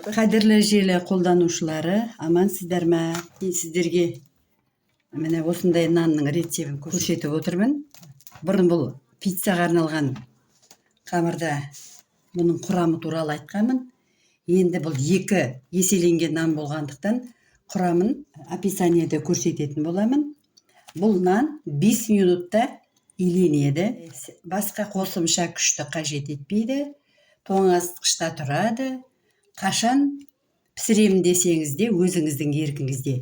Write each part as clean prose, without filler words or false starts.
Қадірлі желі қолданушылары, амансыздар ма? Мен сіздерге міне осындай нанның рецебін көрсетіп отырмын. Бұрын бұл пиццаға арналған қамырда бұның құрамы туралы айтқанмын. Енді бұл 2 еселенген нан болғандықтан құрамын описаниеде көрсететін боламын. Бұл нан 5 минутта иленеді. Басқа қосымша күшті қажет етпейді. Тоңазытқышта тұрады. Қашан пісіремін десеңіз де өзіңіздің еркіңізде.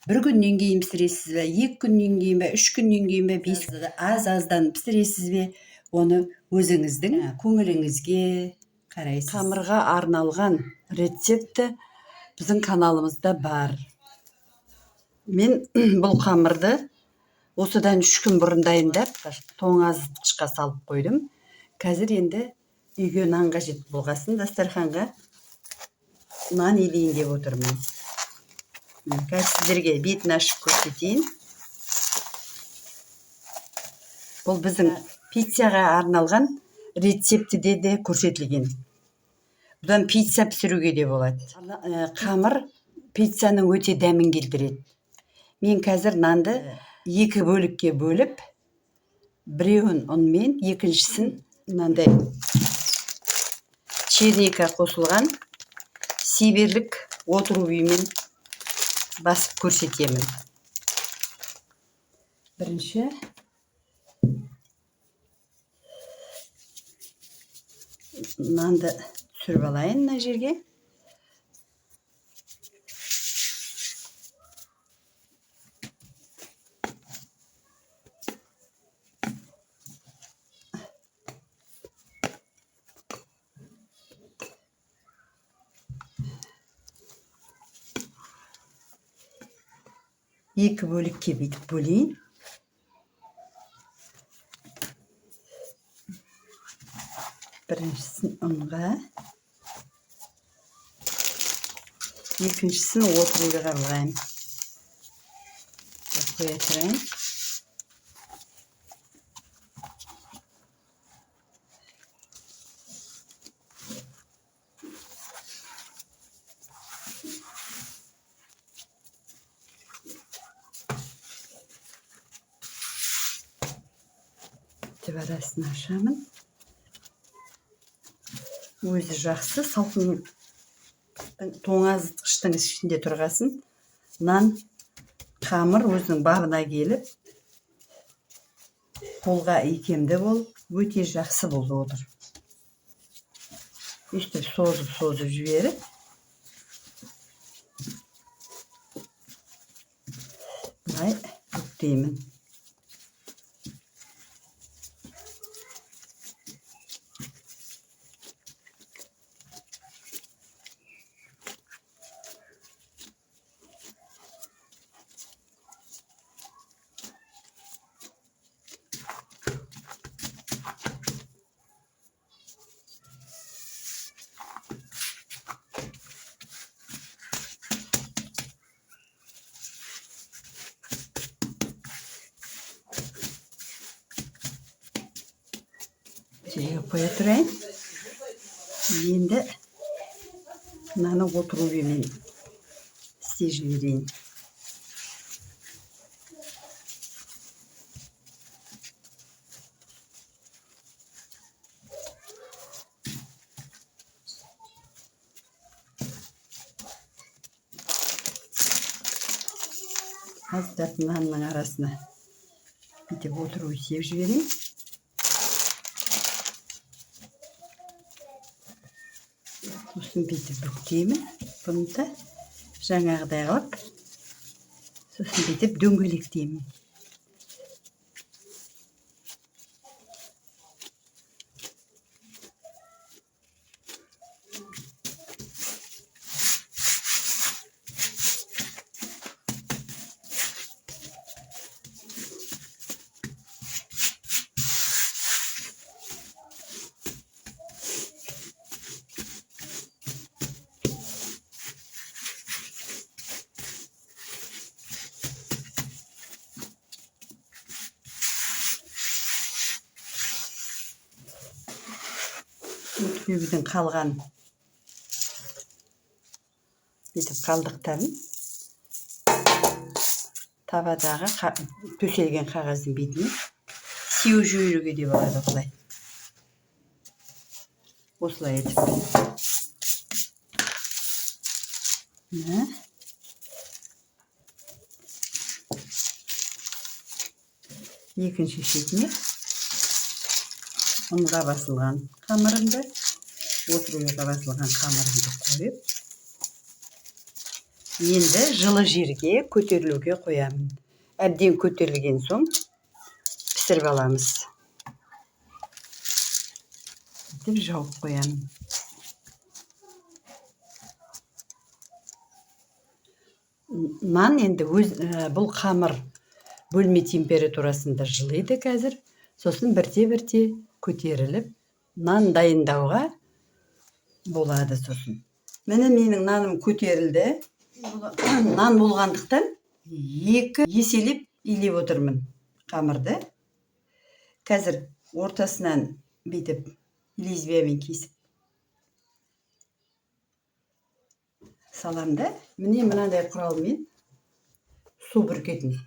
1 күннен кейін пісіресіз бе, 2 күннен кейін бе, 3 күннен кейін бе, 5 аз-аздан пісіресіз бе, оны өзіңіздің көңіліңізге қарайсыз. Қамырға арналған рецепті біздің каналымызда бар. Мен бұл қамырды осыдан 3 күн бұрын дайындап, тоңазытқышқа салып қойдым. Қазір енді үйге нан қажет болғасын дастарханға нан илейін деп отырмын. Қазір сіздерге бетін ашып көрсетейін. Бұл біздің пиццаға арналған рецептіде де көрсетілген. Бұдан пицца пісіруге де болады. Қамыр пиццаның өте дәмін келтіреді. Мен қазір нанды 2 бөлікке бөліп, біреуін ұнмен, екіншісін мынандай черника қосылған сибирлік отрубимен басып көрсетемін. Бірінші нанды түсіріп алайын мына жерге. Екі бөлікке бүйтіп бөлейін. Біріншісін ұнға, екіншісін отрубиға қылайын. Қоя тұрайын. Арасын ашамын. Өзі жақсы, салқын тоңазытқыштың ішінде тұрғасын. Нан, қамыр өзінің бабына келіп, қолға икемді бол, өте жақсы болды отыр. Өстіп созып жіберіп, бұлай бүктеймін. Жерге қоя тұрайын. Енді мынаны отрубимен істеп жіберейін. Аздап нанның арасына бүйтіп отыру істеп жіберейін. Сосын бүйтіп бүктеймін. Бұны да жаңағыдай қылып, сосын бүйтіп дөңгелектеймін. Өтпеудің қалған бүйтіп қалдықтарын табадағы төселген қағаздың бетіне сеуіп жіберуге де болады. Осылай етіп. Екінші шетіне ұнға басылған қамырымды, отыруға басылған қамырымды қойып, енді жылы жерге көтерілуге қоямын. Әбден көтерілген соң пісіріп аламыз. Деп жауып қоямын. Нан енді бұл қамыр бөлме температурасында жылиды қазір. Сосын бірте-бірте көтеріліп, нан дайындауға болады сосын. Міне менің наным көтерілді. Нан болғандықтан 2 еселеп илеп отырмын қамырды. Қазір ортасынан бүйтіп лезвиямен кесіп саламда. Міне мынандай құралмен су бүркетін.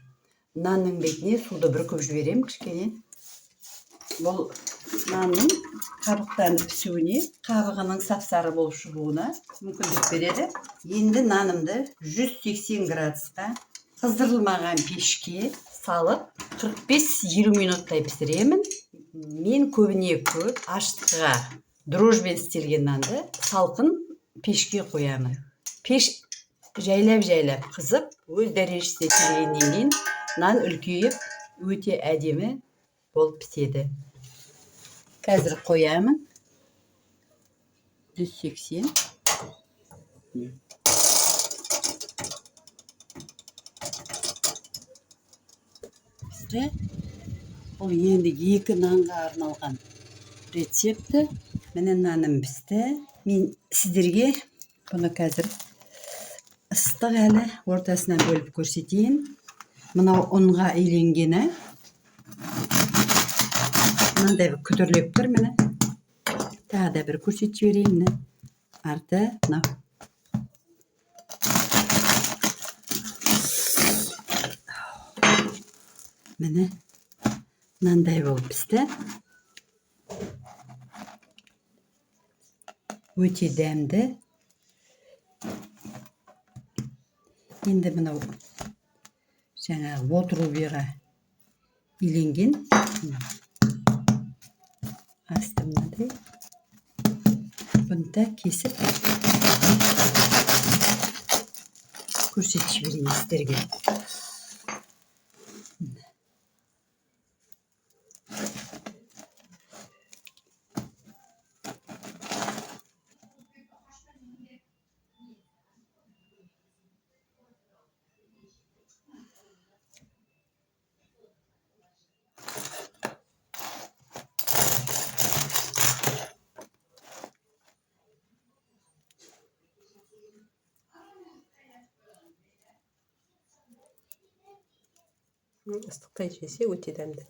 Нанның бетіне суды бүркіп жіберем кішкене. Бұл нанның қабықтанып пісуіне, қабығының сап-сары болып шығуына мүмкіндік береді. Енді нанымды 180 градусқа қыздырылмаған пешке салып 45-50 минуттай пісіремін. Мен көбіне көп аштыққа дрожжбен істелген нанды салқын пешке қоямын. Пеш жайлап қызып, өз дәрежесіне келгеннен кейін нан үлкейіп, өте әдемі болып піседі. Қазір қоямын. 180. Пісті. Бұл енді 2 нанға арналған рецепті. Міне наным пісті. Мен сіздерге бұны қазір ыстық әлі ортасынан бөліп көрсетейін. Мынау ұнға иленгені. Мынандай күтірлеп тұр міне. Тағы да бір көрсетіп жіберейін. Арты мынау. Міне мынандай болып пісті. Өте дәмді. Енді мынау жаңағы отыруға иленген астымды бұны да кесіп көрсетіп жіберейін сіздерге. Ыстықтай жесе өте дәмді.